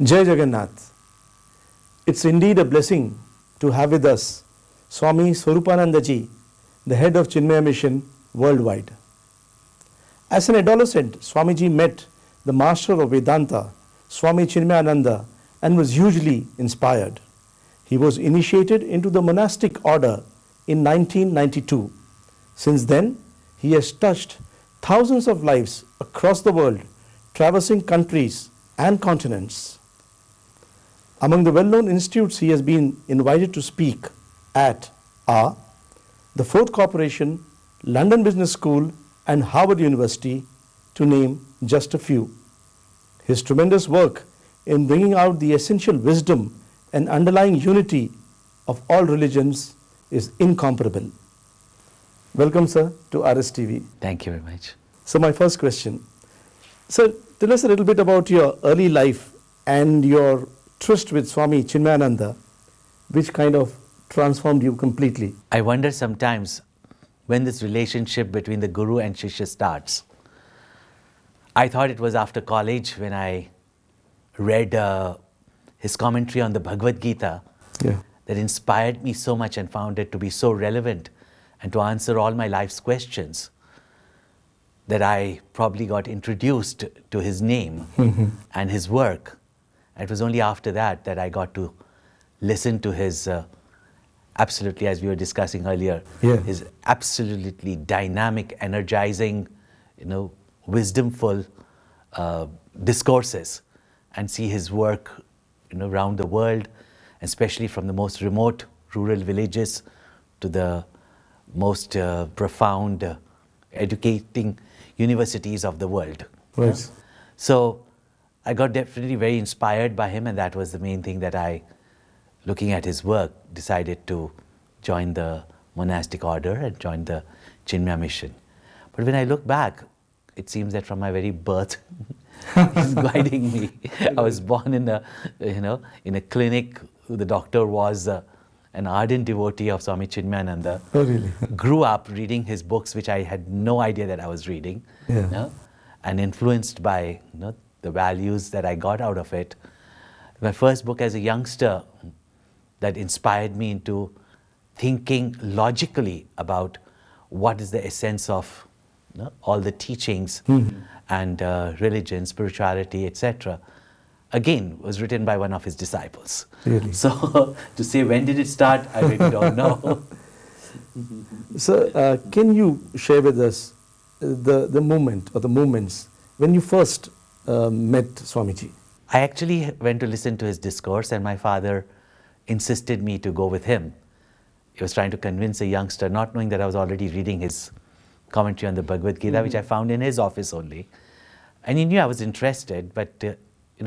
Jai Jagannath. It's indeed a blessing to have with us Swami Swaroopananda Ji, the head of Chinmaya Mission worldwide. As an adolescent, Swamiji met the master of Vedanta, Swami Chinmayananda, and was hugely inspired. He was initiated into the monastic order in 1992. Since then, he has touched thousands of lives across the world, traversing countries and continents. Among the well-known institutes he has been invited to speak at are the Ford Corporation, London Business School, and Harvard University, to name just a few. His tremendous work in bringing out the essential wisdom and underlying unity of all religions is incomparable. Welcome, sir, to RSTV. Thank you very much. So my first question. Sir, tell us a little bit about your early life and your tryst with Swami Chinmayananda, which kind of transformed you completely. I wonder sometimes when this relationship between the Guru and Shishya starts. I thought it was after college when I read his commentary on the Bhagavad Gita that inspired me so much and found it to be so relevant and to answer all my life's questions that I probably got introduced to his name and his work. It was only after that that I got to listen to his, absolutely, as we were discussing earlier, his absolutely dynamic, energizing, wisdomful discourses, and see his work, around the world, especially from the most remote rural villages to the most profound educating universities of the world. Right. So I got definitely very inspired by him, and that was the main thing that I, looking at his work, decided to join the monastic order and join the Chinmaya Mission. But when I look back, it seems that from my very birth, he's guiding me. I was born in a, in a clinic. The doctor was an ardent devotee of Swami Chinmayananda. Oh, really? Grew up reading his books, which I had no idea that I was reading. And influenced by the values that I got out of it. My first book as a youngster that inspired me into thinking logically about what is the essence of all the teachings and religion, spirituality, etc. Again, was written by one of his disciples. Really? So to say when did it start, I really don't know. So can you share with us the moment or the moments when you first met Swamiji? I actually went to listen to his discourse, and my father insisted me to go with him. He was trying to convince a youngster, not knowing that I was already reading his commentary on the Bhagavad Gita, which I found in his office only. And he knew I was interested, but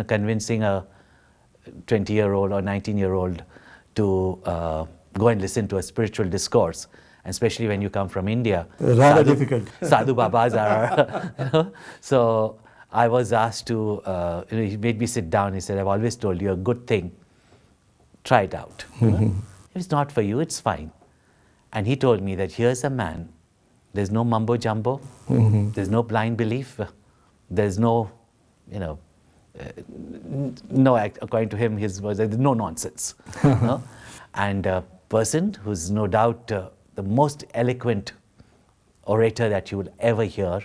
convincing a 20-year-old or 19-year-old to go and listen to a spiritual discourse, and especially when you come from India. Rather difficult. Sadhu Babas are, So I was asked to, he made me sit down. He said, I've always told you a good thing, try it out. If it's not for you, it's fine. And he told me that here's a man, there's no mumbo jumbo, there's no blind belief, there's no, no, according to him, his words, there's no nonsense. And a person who's no doubt the most eloquent orator that you will ever hear,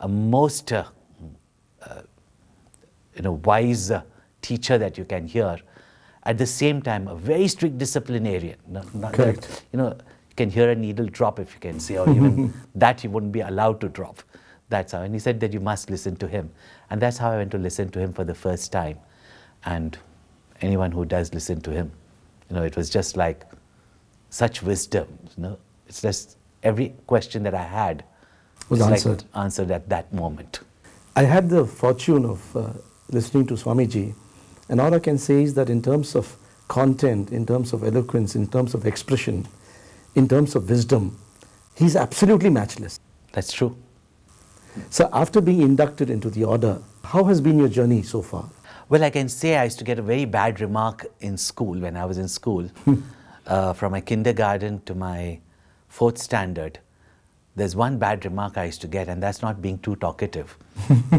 a most wise teacher that you can hear, at the same time a very strict disciplinarian. Correct. You can hear a needle drop, if you can say, or even that you wouldn't be allowed to drop. That's how. And he said that you must listen to him. And that's how I went to listen to him for the first time. And anyone who does listen to him, it was just like such wisdom. It's just every question that I had was answered. Answered at that moment. I had the fortune of listening to Swamiji, and all I can say is that in terms of content, in terms of eloquence, in terms of expression, in terms of wisdom, he's absolutely matchless. That's true. So after being inducted into the order, how has been your journey so far? Well, I can say I used to get a very bad remark in school, when I was in school, from my kindergarten to my 4th standard. there's one bad remark I used to get, and that's not being too talkative,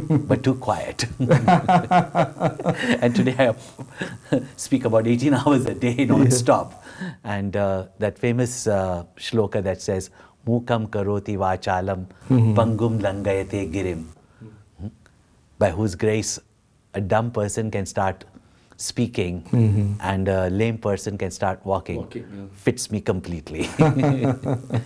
but too quiet. And today I speak about 18 hours a day non-stop. And that famous shloka that says, Mukam karoti vachalam pangum langayate girim. By whose grace a dumb person can start speaking and a lame person can start walking. Fits me completely. Can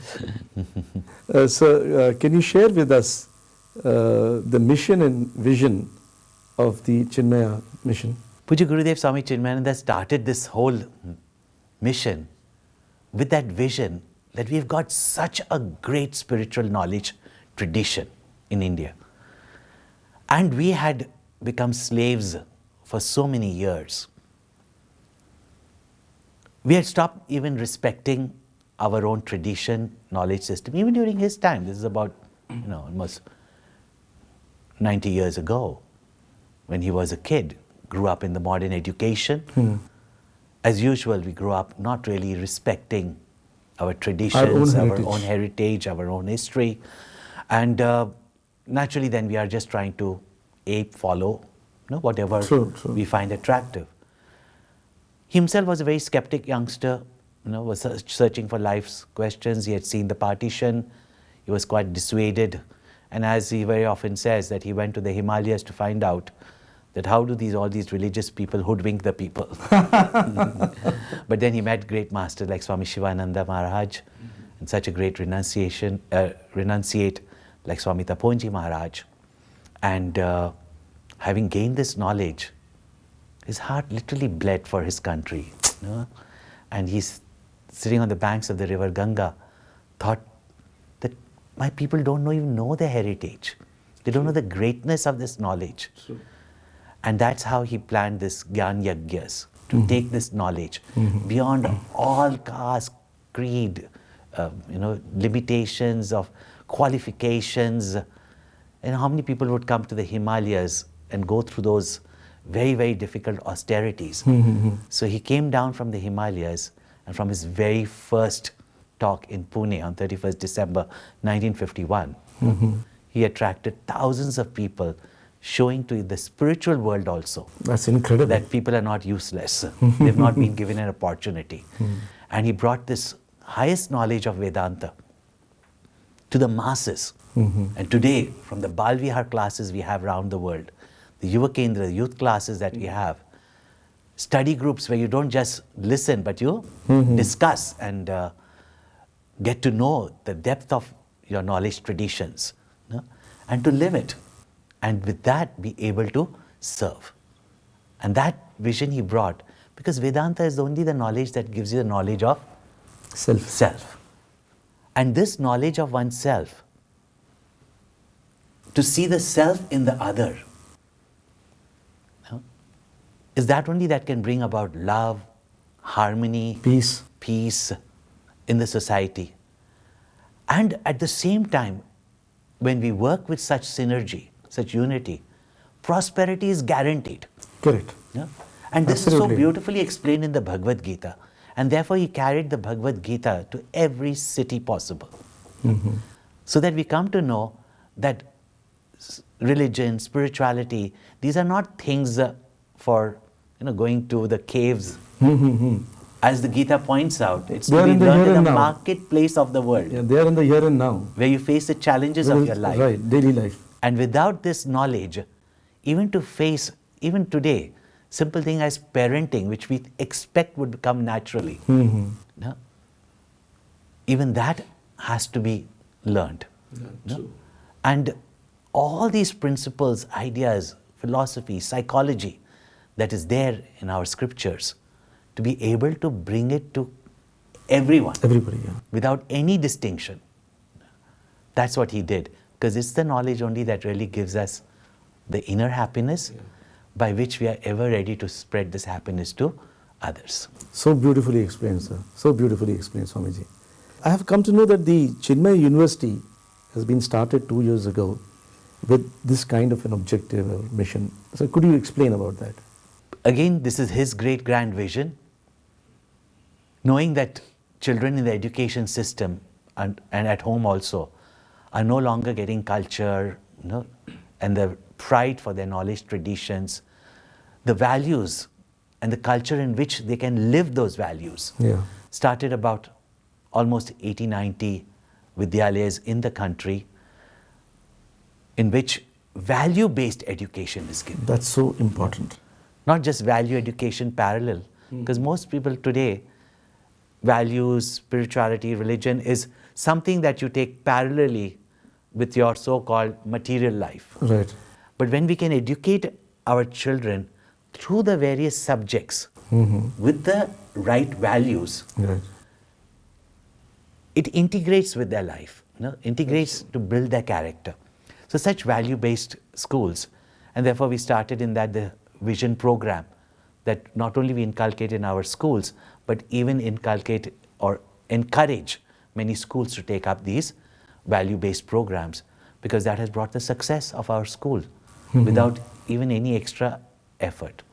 you share with us the mission and vision of the Chinmaya Mission? Puja Gurudev Swami Chinmayananda started this whole mission with that vision that we've got such a great spiritual knowledge tradition in India. And we had become slaves for so many years. We had stopped even respecting our own tradition, knowledge system, even during his time. This is about, almost 90 years ago, when he was a kid, grew up in the modern education. As usual, we grew up not really respecting our traditions, our own heritage, our own history. And naturally then we are just trying to ape, follow, whatever we find attractive. He himself was a very skeptic youngster, was searching for life's questions. He had seen the partition. He was quite dissuaded. And as he very often says, that he went to the Himalayas to find out that how do all these religious people hoodwink the people. But then he met great masters like Swami Shivananda Maharaj and such a great renunciate like Swami Taponji Maharaj. And having gained this knowledge, his heart literally bled for his country. And he's sitting on the banks of the river Ganga, thought that my people don't even know their heritage. They don't know the greatness of this knowledge. And that's how he planned this Gyan Yagyas, to take this knowledge beyond all caste, creed, limitations of qualifications. And how many people would come to the Himalayas and go through those very, very difficult austerities. So he came down from the Himalayas, and from his very first talk in Pune on 31st December 1951, he attracted thousands of people, showing to the spiritual world also. That's incredible. That people are not useless. They've not been given an opportunity. And he brought this highest knowledge of Vedanta to the masses. And today, from the Bal Vihar classes we have around the world, the Yuva Kendra, youth classes that we have, study groups where you don't just listen, but you discuss and get to know the depth of your knowledge traditions, and to live it. And with that, be able to serve. And that vision he brought, because Vedanta is only the knowledge that gives you the knowledge of self. And this knowledge of oneself, to see the self in the other, is that only that can bring about love, harmony, peace in the society. And at the same time, when we work with such synergy, such unity, prosperity is guaranteed. Correct. And this is so beautifully explained in the Bhagavad Gita. And therefore he carried the Bhagavad Gita to every city possible. So that we come to know that religion, spirituality, these are not things for going to the caves. As the Gita points out, it's to be learned in the marketplace of the world. Yeah, they are in the here and now. Where you face the challenges of your life. Right, daily life. And without this knowledge, even to face, even today, simple thing as parenting, which we expect would come naturally, even that has to be learned. And all these principles, ideas, philosophy, psychology that is there in our scriptures, to be able to bring it to everyone, without any distinction. That's what he did, because it's the knowledge only that really gives us the inner happiness by which we are ever ready to spread this happiness to others. So beautifully explained, sir. So beautifully explained, Swamiji. I have come to know that the Chinmaya University has been started 2 years ago with this kind of an objective or mission. So could you explain about that? Again, this is his great grand vision, knowing that children in the education system and at home also are no longer getting culture, and the pride for their knowledge, traditions, the values and the culture in which they can live those values. Started about almost 80, 90 Vidyalayas in the country in which value-based education is given. That's so important. Not just value education parallel, because most people today, values, spirituality, religion is something that you take parallelly with your so-called material life. Right. But when we can educate our children through the various subjects with the right values, Right. it integrates with their life, integrates to build their character. So such value-based schools, and therefore we started in that the vision program that not only we inculcate in our schools, but even inculcate or encourage many schools to take up these value-based programs, because that has brought the success of our school without even any extra effort.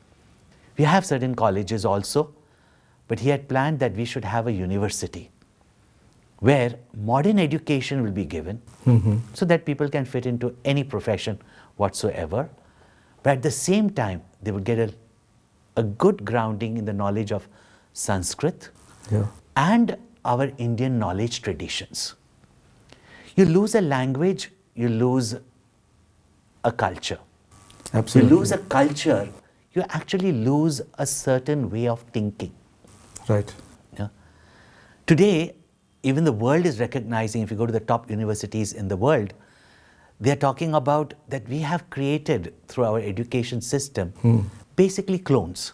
We have certain colleges also, but he had planned that we should have a university where modern education will be given so that people can fit into any profession whatsoever. But at the same time, they would get a good grounding in the knowledge of Sanskrit and our Indian knowledge traditions. You lose a language, you lose a culture. Absolutely. You lose a culture, you actually lose a certain way of thinking. Right. Yeah. Today, even the world is recognizing, if you go to the top universities in the world, they are talking about that we have created through our education system basically clones.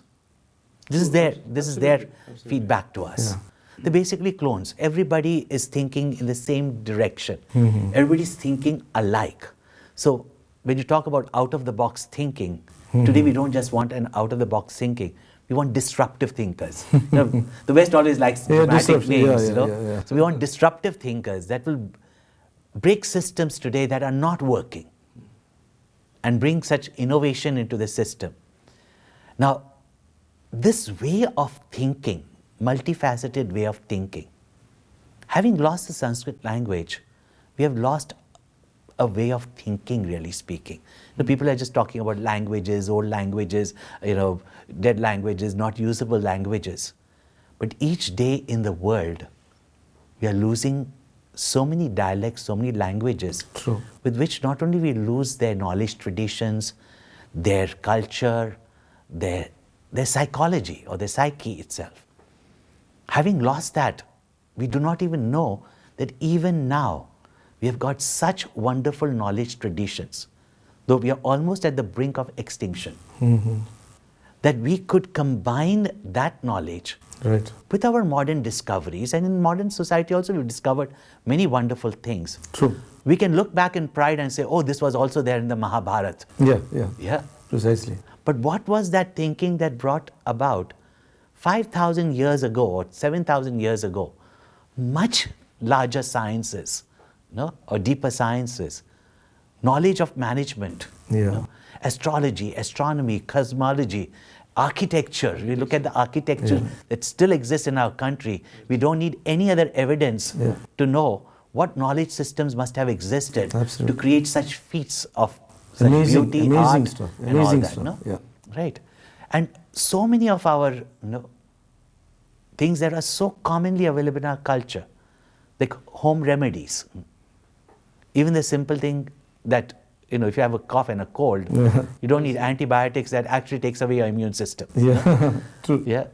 This is their feedback to us. They're basically clones. Everybody is thinking in the same direction. Everybody's thinking alike. So when you talk about out-of-the-box thinking, today we don't just want an out-of-the-box thinking. We want disruptive thinkers. The West always likes dramatic names. So we want disruptive thinkers that will break systems today that are not working and bring such innovation into the system. Now, this way of thinking, multifaceted way of thinking, having lost the Sanskrit language, we have lost a way of thinking, really speaking. People are just talking about languages, old languages, dead languages, not usable languages. But each day in the world, we are losing so many dialects, so many languages, with which not only we lose their knowledge traditions, their culture, their psychology or their psyche itself. Having lost that, we do not even know that even now we have got such wonderful knowledge traditions, though we are almost at the brink of extinction, that we could combine that knowledge with our modern discoveries. And in modern society also we've discovered many wonderful things. We can look back in pride and say, oh, this was also there in the Mahabharata. Yeah. Precisely. But what was that thinking that brought about 5,000 years ago or 7,000 years ago much larger sciences, or deeper sciences, knowledge of management, astrology, astronomy, cosmology, architecture. We look at the architecture that still exists in our country. We don't need any other evidence to know what knowledge systems must have existed to create such feats of such beauty, art, stuff. and all that. Right. And so many of our things that are so commonly available in our culture, like home remedies. Even the simple thing that, if you have a cough and a cold, you don't need antibiotics that actually takes away your immune system. True. Yeah.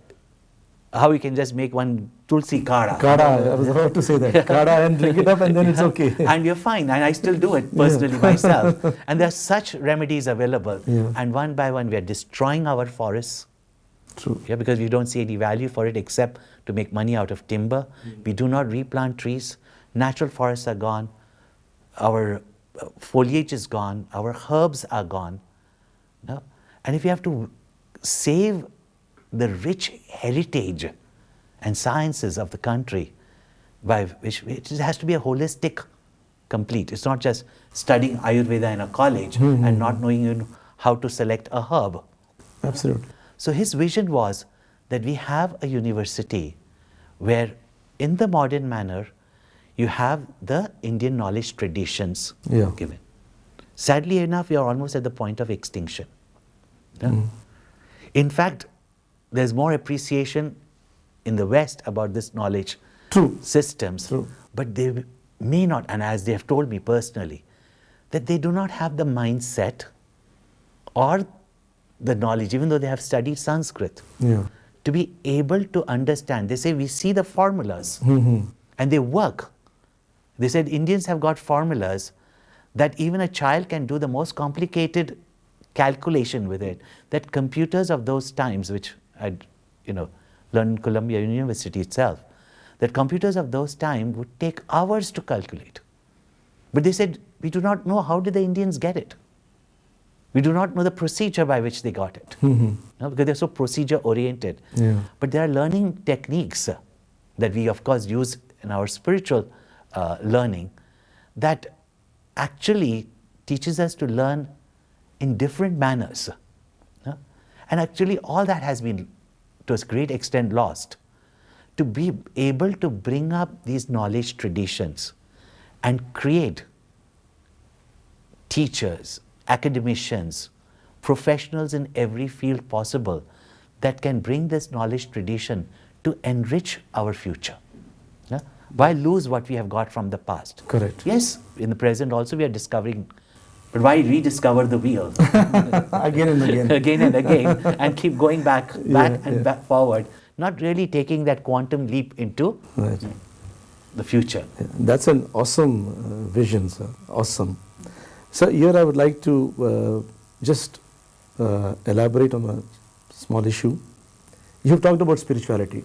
How you can just make one tulsi kada. I was about to say that. Kada, and drink it up and then it's okay. And you're fine. And I still do it personally myself. And there are such remedies available. And one by one, we are destroying our forests. True. Yeah, because we don't see any value for it except to make money out of timber. We do not replant trees. Natural forests are gone. Our foliage is gone. Our herbs are gone. And if you have to save the rich heritage and sciences of the country, by which it has to be a holistic, complete. It's not just studying Ayurveda in a college and not knowing how to select a herb. Absolutely. So his vision was that we have a university where, in the modern manner, you have the Indian knowledge traditions Yeah. given. Sadly enough, we are almost at the point of extinction. Yeah? In fact, there's more appreciation in the West about this knowledge True. systems, True. but they may not, and as they have told me personally, that they do not have the mindset or the knowledge, even though they have studied Sanskrit, Yeah. to be able to understand. They say, we see the formulas and they work. They said Indians have got formulas that even a child can do the most complicated calculation with it, that computers of those times, which I'd learned in Columbia University itself, that computers of those times would take hours to calculate. But they said, we do not know how did the Indians get it. We do not know the procedure by which they got it. No, because they're so procedure oriented. Yeah. But there are learning techniques that we of course use in our spiritual learning that actually teaches us to learn in different manners. And actually all that has been to a great extent lost. To be able to bring up these knowledge traditions and create teachers, academicians, professionals in every field possible that can bring this knowledge tradition to enrich our future. Yeah? Why lose what we have got from the past? Correct. Yes, in the present also we are discovering, but why rediscover the wheel? Again and again. Again and again, and keep going back back forward, not really taking that quantum leap into Right. the future. That's an awesome vision, sir. Awesome. So here I would like to just elaborate on a small issue. You've talked about spirituality.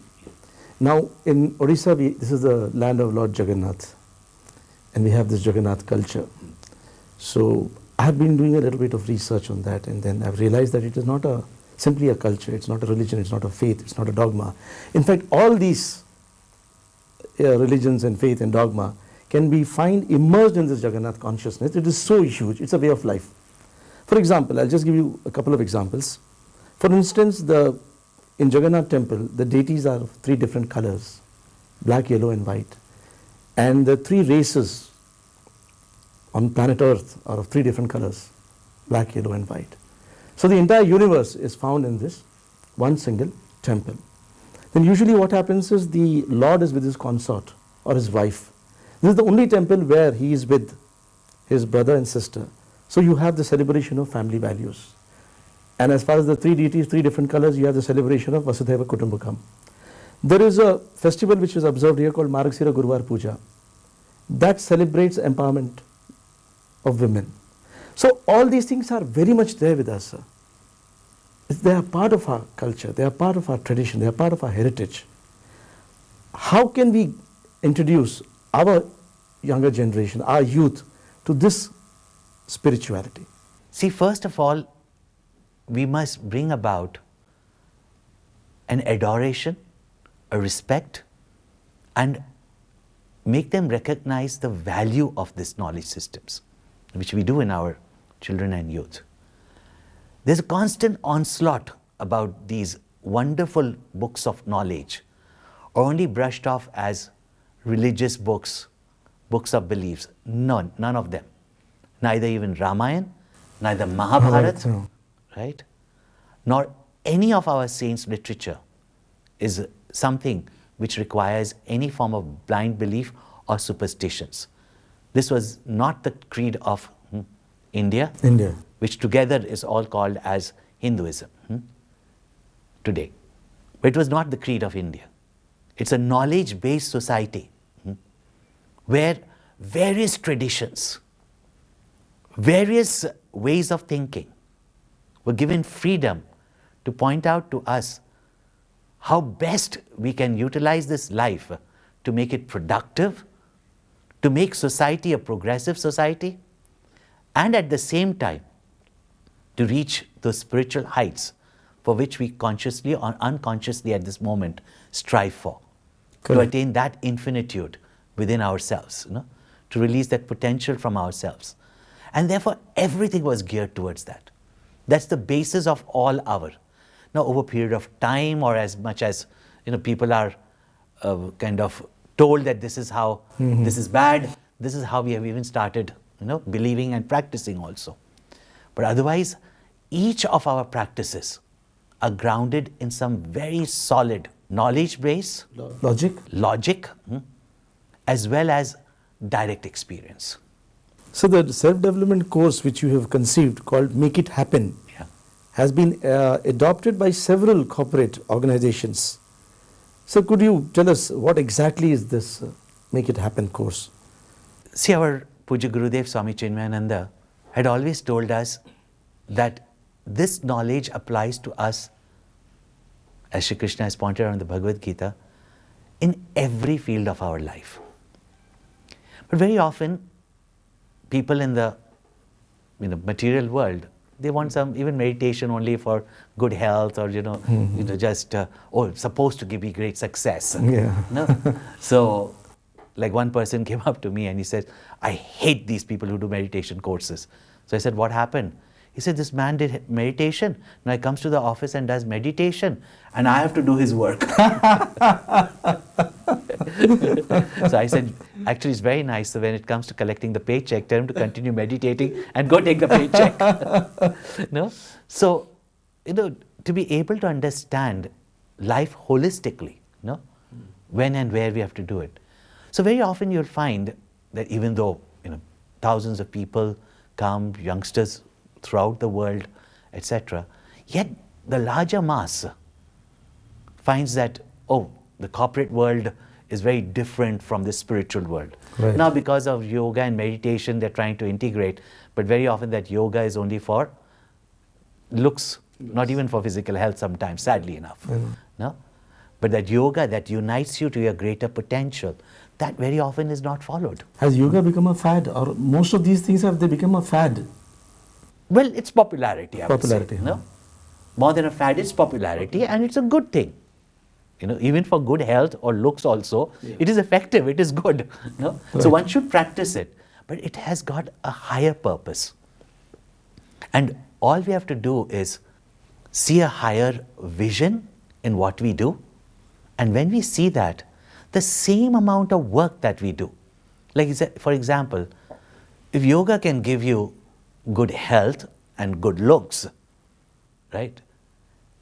Now in Odisha, this is the land of Lord Jagannath, and we have this Jagannath culture. So I have been doing a little bit of research on that, and then I've realized that it is not simply a culture, it's not a religion, it's not a faith, it's not a dogma. In fact, all these religions and faith and dogma can be found immersed in this Jagannath consciousness. It is so huge, it's a way of life. For example, I'll just give you a couple of examples. For instance, in Jagannath temple, the deities are of 3 different colors, black, yellow and white. And the 3 races on planet Earth are of 3 different colors, black, yellow and white. So the entire universe is found in this one single temple. Then usually what happens is the Lord is with his consort or his wife. This is the only temple where he is with his brother and sister. So you have the celebration of family values. And as far as the 3 deities, 3 different colors, you have the celebration of Vasudhaiva Kutumbakam. There is a festival which is observed here called Margasira Guruvar Puja. That celebrates empowerment of women. So all these things are very much there with us, sir. They are part of our culture, they are part of our tradition, they are part of our heritage. How can we introduce our younger generation, our youth, to this spirituality? See, first of all, we must bring about an adoration, a respect, and make them recognize the value of these knowledge systems, which we do in our children and youth. There's a constant onslaught about these wonderful books of knowledge, only brushed off as religious books, books of beliefs. None of them. Neither even Ramayana, neither Mahabharata, right? Nor any of our saints' literature is something which requires any form of blind belief or superstitions. This was not the creed of India, which together is all called as Hinduism today. But it was not the creed of India. It's a knowledge-based society where various traditions, various ways of thinking were given freedom to point out to us how best we can utilize this life to make it productive, to make society a progressive society, and at the same time to reach those spiritual heights for which we consciously or unconsciously at this moment strive for. Correct. To attain that infinitude within ourselves, to release that potential from ourselves. And therefore everything was geared towards that. That's the basis of all our. Now over a period of time, or as much as people are kind of told that this is how, this is bad, this is how we have even started, believing and practicing also. But otherwise, each of our practices are grounded in some very solid knowledge base, logic, as well as direct experience. So the self-development course which you have conceived called Make It Happen has been adopted by several corporate organizations. So could you tell us what exactly is this Make It Happen course? See, our Puja Gurudev Swami Chinmayananda had always told us that this knowledge applies to us, as Shri Krishna has pointed out in the Bhagavad Gita, in every field of our life. But very often, people in the material world, they want some even meditation only for good health, or just supposed to give me great success. So, like one person came up to me and he said, I hate these people who do meditation courses. So I said, what happened? He said, this man did meditation. Now he comes to the office and does meditation, and I have to do his work. So I said, actually, it's very nice. So when it comes to collecting the paycheck, tell him to continue meditating and go take the paycheck. So, to be able to understand life holistically, when and where we have to do it. So very often you'll find that even though thousands of people come, youngsters throughout the world, etc., yet the larger mass finds that, the corporate world is very different from the spiritual world. Right. Now, because of yoga and meditation, they're trying to integrate, but very often that yoga is only for looks, not even for physical health sometimes, sadly enough. No? But that yoga that unites you to your greater potential, that very often is not followed. Has yoga become a fad, or most of these things have they become a fad? Well, it's popularity, I would say. Popularity, No? More than a fad, it's popularity, and it's a good thing. Even for good health or looks also, it is effective, it is good. No? Right. So one should practice it, but it has got a higher purpose. And all we have to do is see a higher vision in what we do, and when we see that, the same amount of work that we do, like for example, if yoga can give you good health and good looks, right?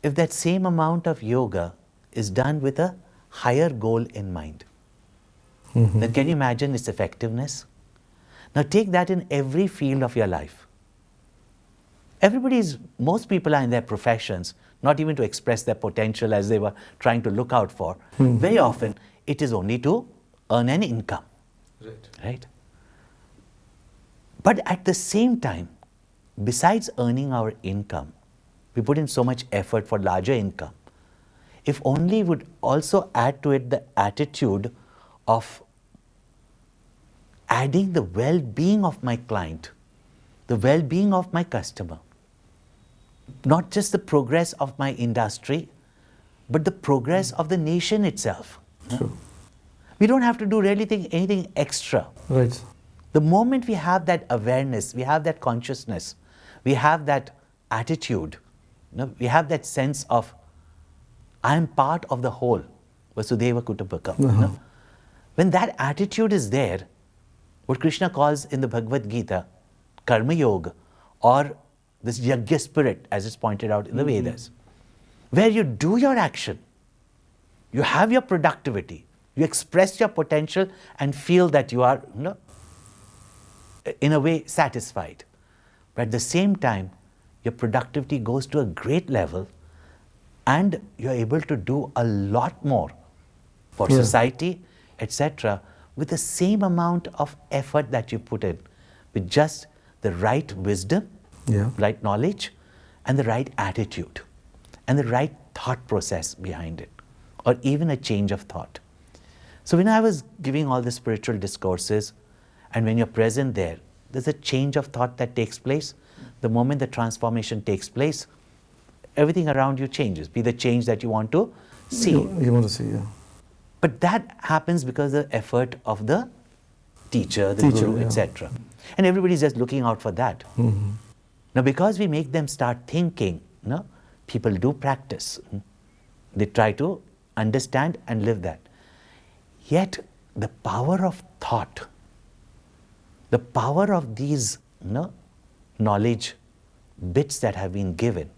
If that same amount of yoga is done with a higher goal in mind, then can you imagine its effectiveness? Now take that in every field of your life. Most people are in their professions, not even to express their potential as they were trying to look out for. Very often, it is only to earn an income, right? But at the same time, besides earning our income, we put in so much effort for larger income. If only would also add to it the attitude of adding the well-being of my client, the well-being of my customer, not just the progress of my industry, but the progress of the nation itself. True. We don't have to do really anything extra. Right. The moment we have that awareness, we have that consciousness, we have that attitude, we have that sense of, I am part of the whole, Vasudhaiva Kutumbakam. When that attitude is there, what Krishna calls in the Bhagavad Gita, Karma Yoga, or this Yajna spirit, as is pointed out in the Vedas, where you do your action, you have your productivity, you express your potential and feel that you are, in a way, satisfied. But at the same time, your productivity goes to a great level and you're able to do a lot more for society, etc., with the same amount of effort that you put in, with just the right wisdom, right knowledge, and the right attitude, and the right thought process behind it, or even a change of thought. So when I was giving all the spiritual discourses, and when you're present there, there's a change of thought that takes place. The moment the transformation takes place, everything around you changes, be the change that you want to see. You want to see, But that happens because of the effort of the teacher, the guru, etc. And everybody's just looking out for that. Now, because we make them start thinking, people do practice. They try to understand and live that. Yet, the power of thought, the power of these knowledge bits that have been given,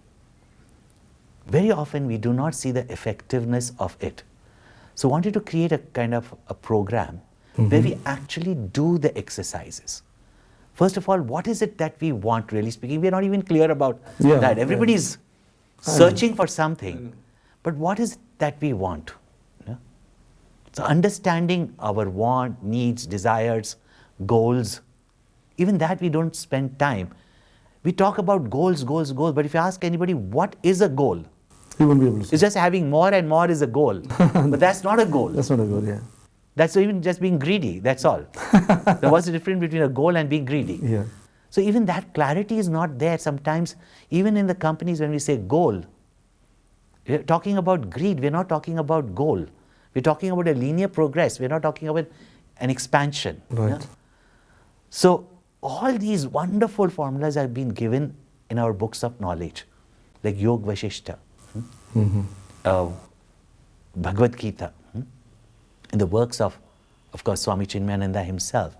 very often we do not see the effectiveness of it. So I wanted to create a kind of a program where we actually do the exercises. First of all, what is it that we want, really speaking? We are not even clear about that. Everybody is searching for something. But what is it that we want? So understanding our want, needs, desires, goals, even that we don't spend time. We talk about goals, goals, goals, but if you ask anybody, what is a goal? He won't be able to say. It's just having more and more is a goal. But that's not a goal. That's not a goal, yeah. That's even just being greedy, that's all. So what's the difference between a goal and being greedy? Yeah. So even that clarity is not there. Sometimes, even in the companies when we say goal, we're talking about greed, we're not talking about goal. We're talking about a linear progress, we're not talking about an expansion. Right. Yeah? So all these wonderful formulas have been given in our books of knowledge, like Yog Vashishta, Bhagavad Gita, in the works of course, Swami Chinmayananda himself.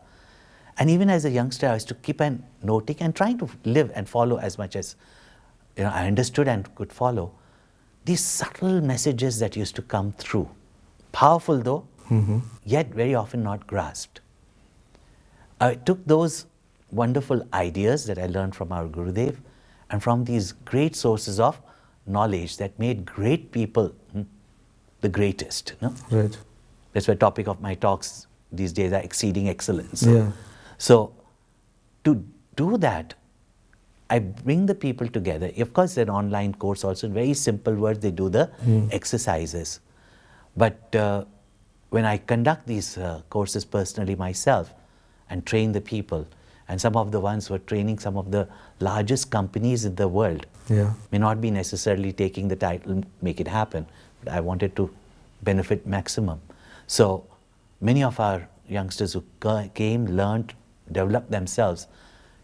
And even as a youngster, I used to keep on noting and trying to live and follow as much as I understood and could follow these subtle messages that used to come through. Powerful though, yet very often not grasped. I took those wonderful ideas that I learned from our Gurudev and from these great sources of knowledge that made great people the greatest. Right. That's the topic of my talks these days, are exceeding excellence. Yeah. So to do that, I bring the people together. Of course, it's an online course also. In very simple words, they do the exercises. But when I conduct these courses personally myself and train the people, and some of the ones who are training some of the largest companies in the world, may not be necessarily taking the title, make it happen, but I wanted to benefit maximum. So many of our youngsters who came, learned, developed themselves,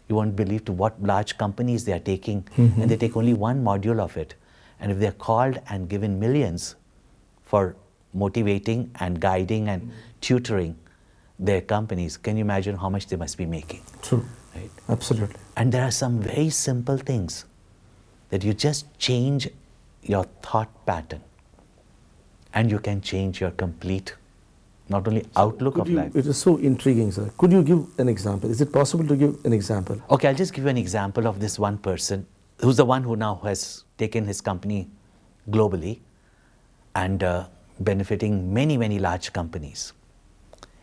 you won't believe to what large companies they are taking, and they take only one module of it. And if they're called and given millions for motivating and guiding and tutoring their companies, can you imagine how much they must be making? True. Right? Absolutely. And there are some very simple things that you just change your thought pattern and you can change your complete, not only outlook of life. It is so intriguing, sir. Could you give an example? Is it possible to give an example? Okay, I'll just give you an example of this one person who's the one who now has taken his company globally and benefiting many, many large companies.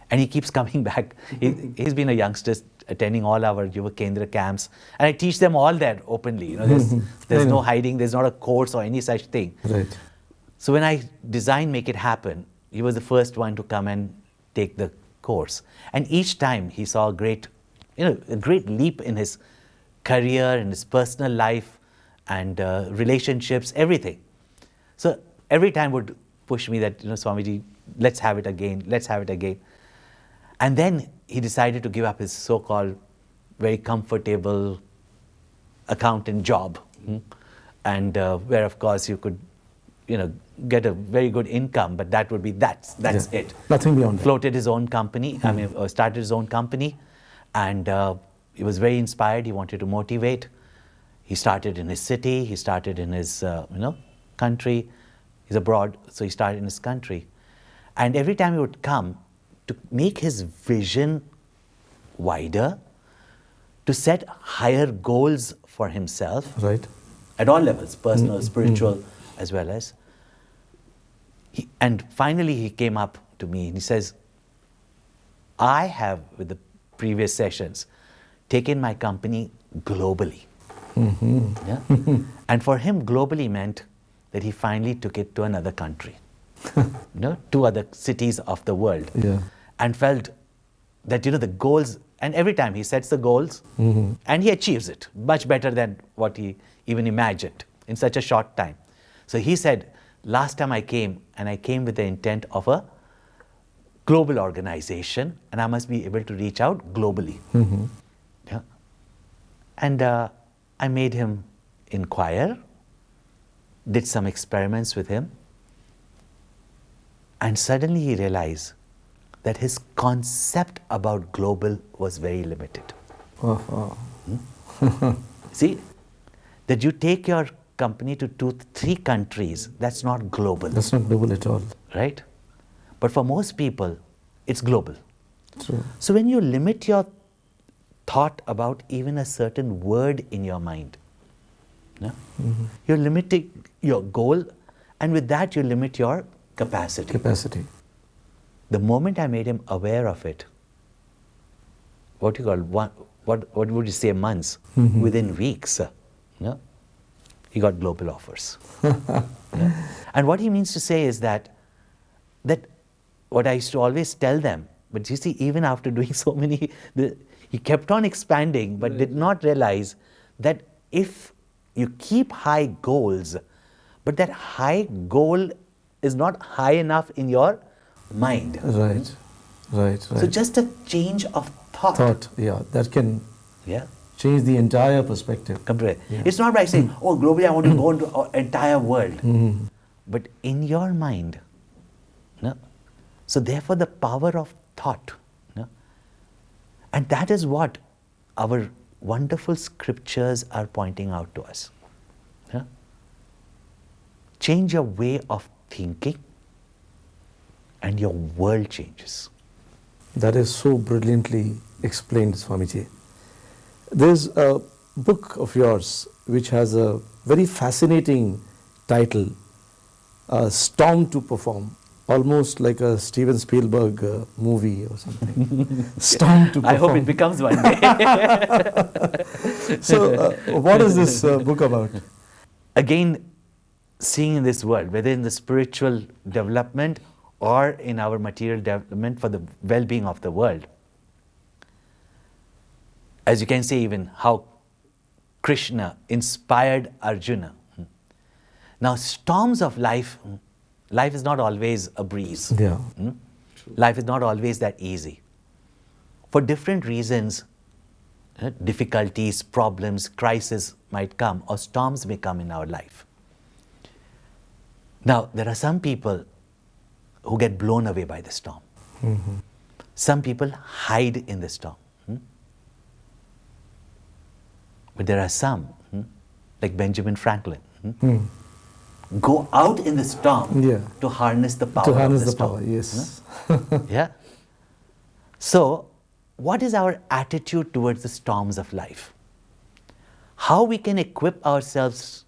And he keeps coming back. He's been a youngster attending all our Yuva Kendra camps. And I teach them all that openly. There's no hiding, there's not a course or any such thing. Right. So when I designed Make It Happen, he was the first one to come and take the course. And each time he saw a great leap in his career, in his personal life, and relationships, everything. So every time would push me that, Swamiji, let's have it again, let's have it again. And then he decided to give up his so-called very comfortable accountant job, and where of course you could, get a very good income, but that would be that's it. Nothing beyond that. Floated his own company. Started his own company, and he was very inspired. He wanted to motivate. He started in his city. He started in his country. He's abroad, so he started in his country, and every time he would come to make his vision wider, to set higher goals for himself, right, at all levels, personal, spiritual, as well as. And finally he came up to me and he says, I have, with the previous sessions, taken my company globally. Yeah? And for him, globally meant that he finally took it to another country, 2 other cities of the world, and felt that, the goals, and every time he sets the goals, and he achieves it much better than what he even imagined in such a short time. So he said, last time I came, and I came with the intent of a global organization, and I must be able to reach out globally. Yeah? And I made him inquire, did some experiments with him, and suddenly he realized that his concept about global was very limited. Oh, See, that you take your company to 2-3 countries, that's not global. that's not global at all. Right? But for most people, it's global. True. So when you limit your thought about even a certain word in your mind, no? You're limiting your goal, and with that you limit your capacity. Capacity. The moment I made him aware of it, what you call what would you say, months, within weeks, no? He got global offers. Yeah? And what he means to say is that what I used to always tell them, but you see, even after doing so many, he kept on expanding, but did not realize that if you keep high goals, but that high goal is not high enough in your mind. Right. So just a change of thought. Yeah, that can Yeah. change the entire perspective. Yeah. It's not by saying, oh, globally I want to go into the entire world. But in your mind, no? So therefore the power of thought. No? And that is what our wonderful scriptures are pointing out to us. Yeah? Change your way of thinking and your world changes. That is so brilliantly explained, Swamiji. There's a book of yours which has a very fascinating title, Storm to Perform, almost like a Steven Spielberg movie or something. Storm to Perform. I hope it becomes one day. So, what is this book about? Again, seeing in this world, whether in the spiritual development or in our material development for the well-being of the world. As you can see, even how Krishna inspired Arjuna. Now, storms of life, life is not always a breeze. Yeah. Life is not always that easy. For different reasons, difficulties, problems, crises might come, or storms may come in our life. Now, there are some people who get blown away by the storm. Some people hide in the storm. But there are some, like Benjamin Franklin, go out in the storm to harness the power of the storm. Power, yes. Yeah. So, what is our attitude towards the storms of life? How we can equip ourselves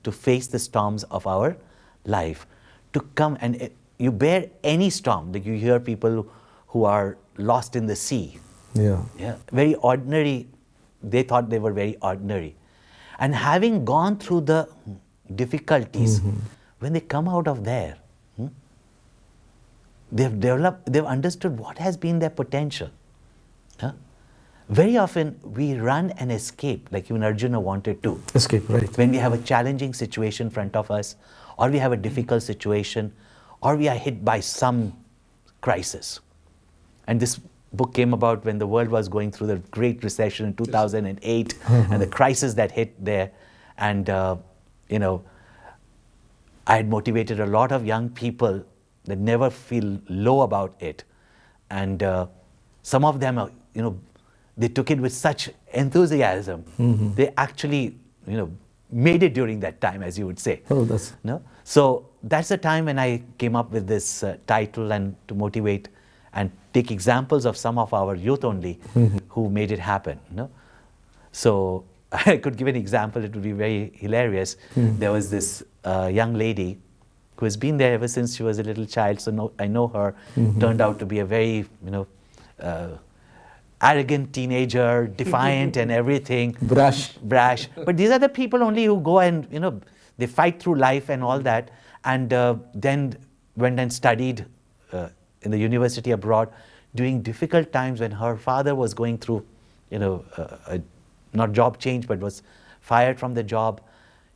to face the storms of our life, to come and you bear any storm. Like you hear people who are lost in the sea. Yeah. Very ordinary. They thought they were very ordinary. And having gone through the difficulties, when they come out of there, they've understood what has been their potential. Very often we run and escape, like even Arjuna wanted to. Escape, right. When we have a challenging situation in front of us, or we have a difficult situation, or we are hit by some crisis. And this book came about when the world was going through the Great Recession in 2008 and the crisis that hit there. And, I had motivated a lot of young people that never feel low about it. And some of them, they took it with such enthusiasm. They actually, made it during that time, as you would say. Oh, that's... No? So that's the time when I came up with this title, and to motivate and take examples of some of our youth only who made it happen. So I could give an example, it would be very hilarious. There was this young lady who has been there ever since she was a little child, so I know her, turned out to be a very, arrogant teenager, defiant and everything. Brash. But these are the people only who go and, they fight through life and all that, and then went and studied in the university abroad during difficult times when her father was going through, not job change, but was fired from the job.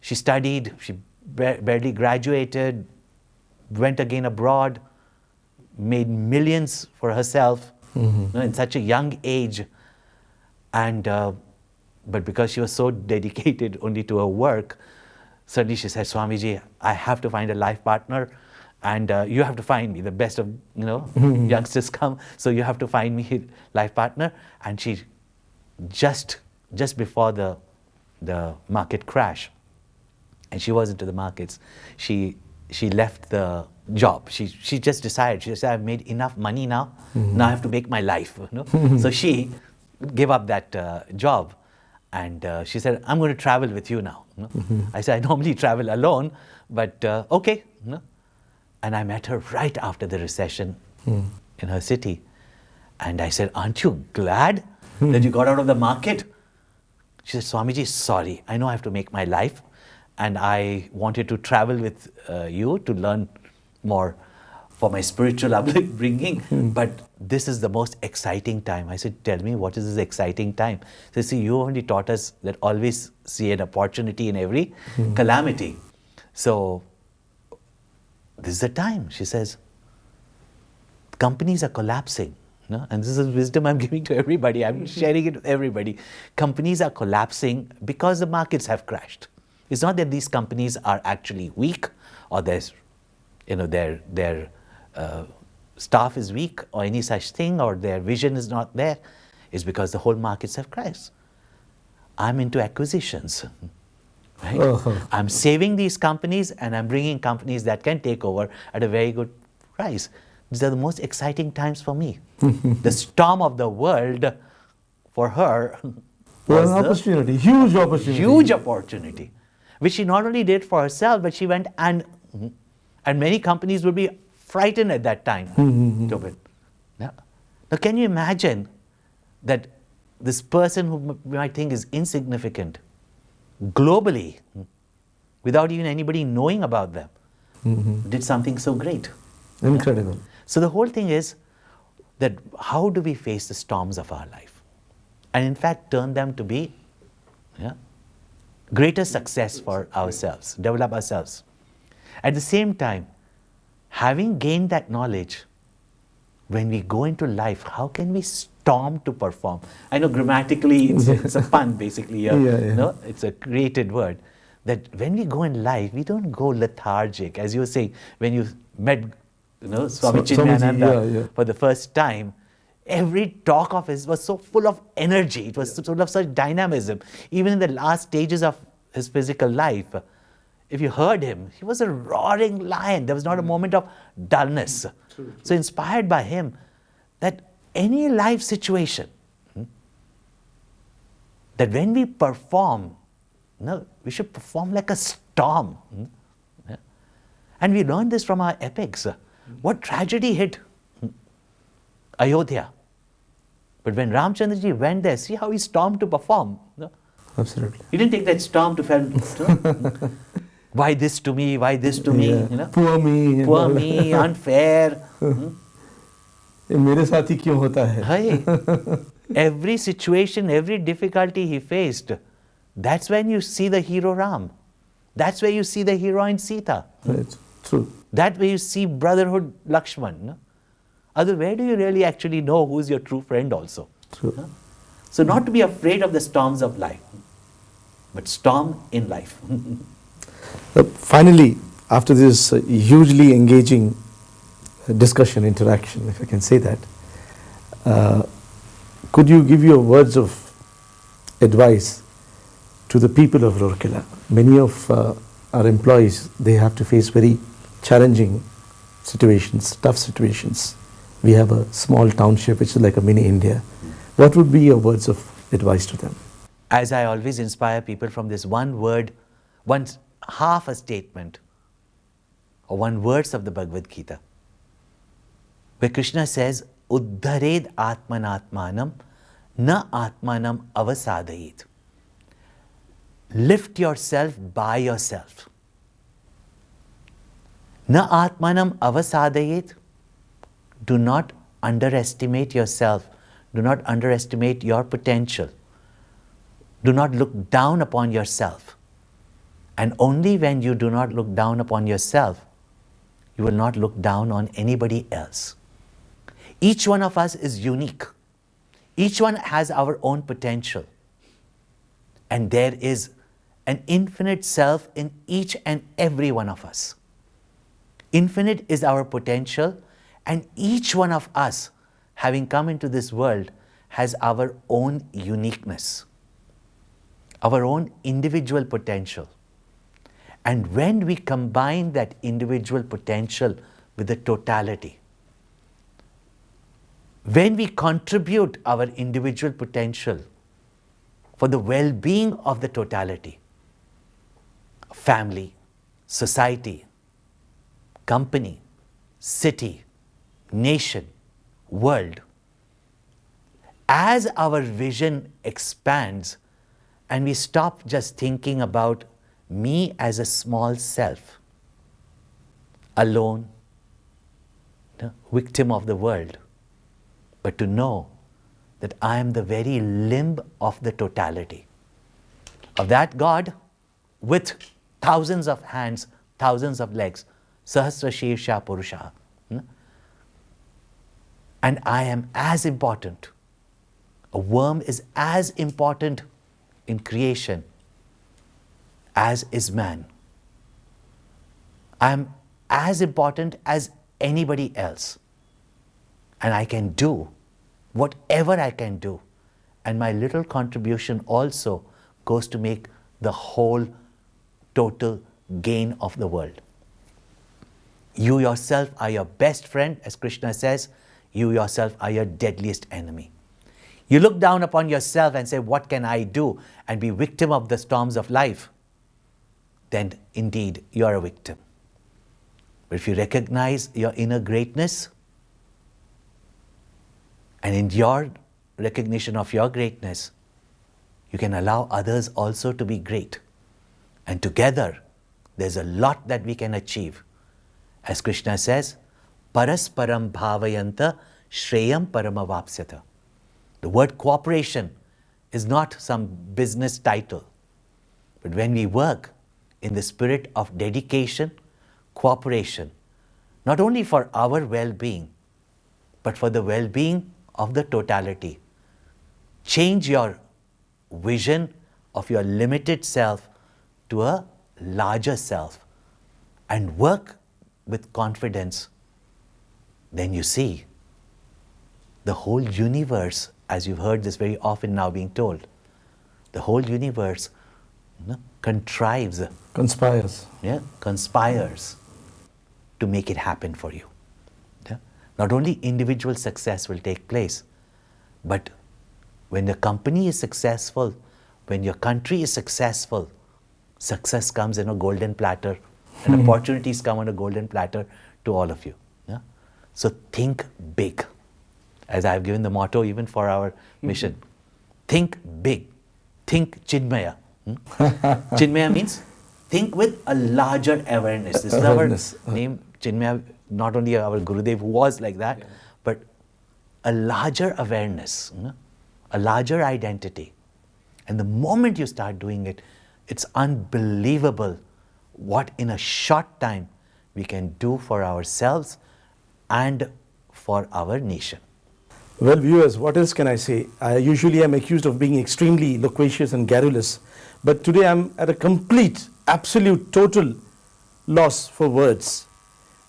She studied, she barely graduated, went again abroad, made millions for herself in such a young age. And, but because she was so dedicated only to her work, suddenly she said, Swamiji, I have to find a life partner. and you have to find me. The best of youngsters come, so you have to find me a life partner. And she just before the market crash, and she was into the markets, she left the job. She just decided. She said, I've made enough money now. Now I have to make my life. So she gave up that job, and she said, I'm going to travel with you now. I said, I normally travel alone, but okay. And I met her right after the recession in her city. And I said, aren't you glad that you got out of the market? She said, Swamiji, sorry. I know I have to make my life. And I wanted to travel with you to learn more for my spiritual upbringing. But this is the most exciting time. I said, tell me, what is this exciting time? So see, you only taught us that always see an opportunity in every calamity. So this is the time. She says, companies are collapsing. And this is wisdom I'm giving to everybody. I'm sharing it with everybody. Companies are collapsing because the markets have crashed. It's not that these companies are actually weak, or their staff is weak, or any such thing, or their vision is not there. It's because the whole markets have crashed. I'm into acquisitions. Right? I'm saving these companies, and I'm bringing companies that can take over at a very good price. These are the most exciting times for me. The storm of the world for her was an opportunity, huge opportunity. Huge opportunity, which she not only did for herself, but she went and many companies would be frightened at that time. Now, can you imagine that this person who we might think is insignificant, globally, without even anybody knowing about them, did something so great? Incredible. So the whole thing is that how do we face the storms of our life? And in fact, turn them to be greater success for ourselves, develop ourselves. At the same time, having gained that knowledge, when we go into life, how can we storm to perform? I know grammatically it's a pun basically, it's a created word. That when we go in life, we don't go lethargic. As you were saying, when you met Swami Chinmayananda for the first time, every talk of his was so full of energy. It was full of such dynamism. Even in the last stages of his physical life, if you heard him, he was a roaring lion. There was not a moment of dullness. So inspired by him, that any life situation, that when we perform, we should perform like a storm. And we learned this from our epics. What tragedy hit Ayodhya? But when Ramchandra Ji went there, see how he stormed to perform. Absolutely. He didn't take that storm to feel, why this to me, why this to me? Poor me, unfair. मेरे साथ ही क्यों होता है? Every situation, every difficulty he faced, that's when you see the hero Ram. That's where you see the heroine Sita. Right. True. That way you see brotherhood Lakshman. Other, where do you really actually know who's your true friend also? True. So not to be afraid of the storms of life, but storm in life. Finally, after this hugely engaging discussion, interaction, if I can say that, could you give your words of advice to the people of Rourkela? Many of our employees, they have to face very challenging situations, tough situations. We have a small township which is like a mini India. What would be your words of advice to them? As I always inspire people from this one word, half a statement, or one verse of the Bhagavad Gita, where Krishna says, Uddhared Atmanatmanam na Atmanam avasadayet. Lift yourself by yourself. Na Atmanam avasadayet. Do not underestimate yourself. Do not underestimate your potential. Do not look down upon yourself. And only when you do not look down upon yourself, you will not look down on anybody else. Each one of us is unique. Each one has our own potential. And there is an infinite self in each and every one of us. Infinite is our potential, and each one of us, having come into this world, has our own uniqueness, our own individual potential. And when we combine that individual potential with the totality, when we contribute our individual potential for the well-being of the totality, family, society, company, city, nation, world, as our vision expands and we stop just thinking about me as a small self, alone, victim of the world, but to know that I am the very limb of the totality, of that God with thousands of hands, thousands of legs, Sahasra Shirsha Purusha. And I am as important. A worm is as important in creation as is man. I am as important as anybody else. And I can do whatever I can do. And my little contribution also goes to make the whole total gain of the world. You yourself are your best friend, as Krishna says. You yourself are your deadliest enemy. You look down upon yourself and say, what can I do? And be victim of the storms of life. Then indeed you are a victim. But if you recognize your inner greatness, and in your recognition of your greatness, you can allow others also to be great. And together, there's a lot that we can achieve. As Krishna says, Parasparam bhavayanta shreyam paramavapsyata. The word cooperation is not some business title. But when we work in the spirit of dedication, cooperation, not only for our well-being, but for the well-being of the totality. Change your vision of your limited self to a larger self and work with confidence. Then you see the whole universe, as you've heard this very often now being told, the whole universe conspires to make it happen for you. Not only individual success will take place, but when the company is successful, when your country is successful, success comes in a golden platter and opportunities come on a golden platter to all of you. Yeah? So think big. As I've given the motto even for our mission. Think big. Think Chinmaya. Chinmaya means think with a larger awareness. This is our name, Chinmaya, not only our Gurudev who was like that, but a larger awareness, a larger identity. And the moment you start doing it, it's unbelievable what in a short time we can do for ourselves and for our nation. Well, viewers, what else can I say? I usually am accused of being extremely loquacious and garrulous, but today I'm at a complete, absolute, total loss for words.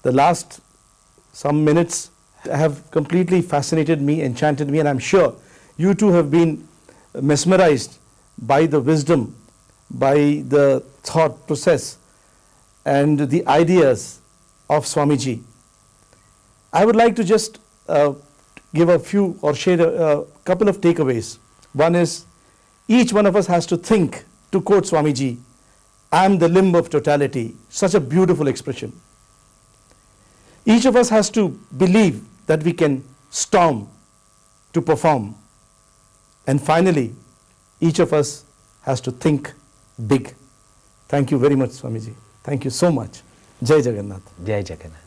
The last some minutes have completely fascinated me, enchanted me, and I'm sure you too have been mesmerized by the wisdom, by the thought process and the ideas of Swamiji. I would like to just give a few or share a couple of takeaways. One is, each one of us has to think, to quote Swamiji, I am the limb of totality. Such a beautiful expression. Each of us has to believe that we can storm to perform. And finally, each of us has to think big. Thank you very much, Swamiji. Thank you so much. Jai Jagannath. Jai Jagannath.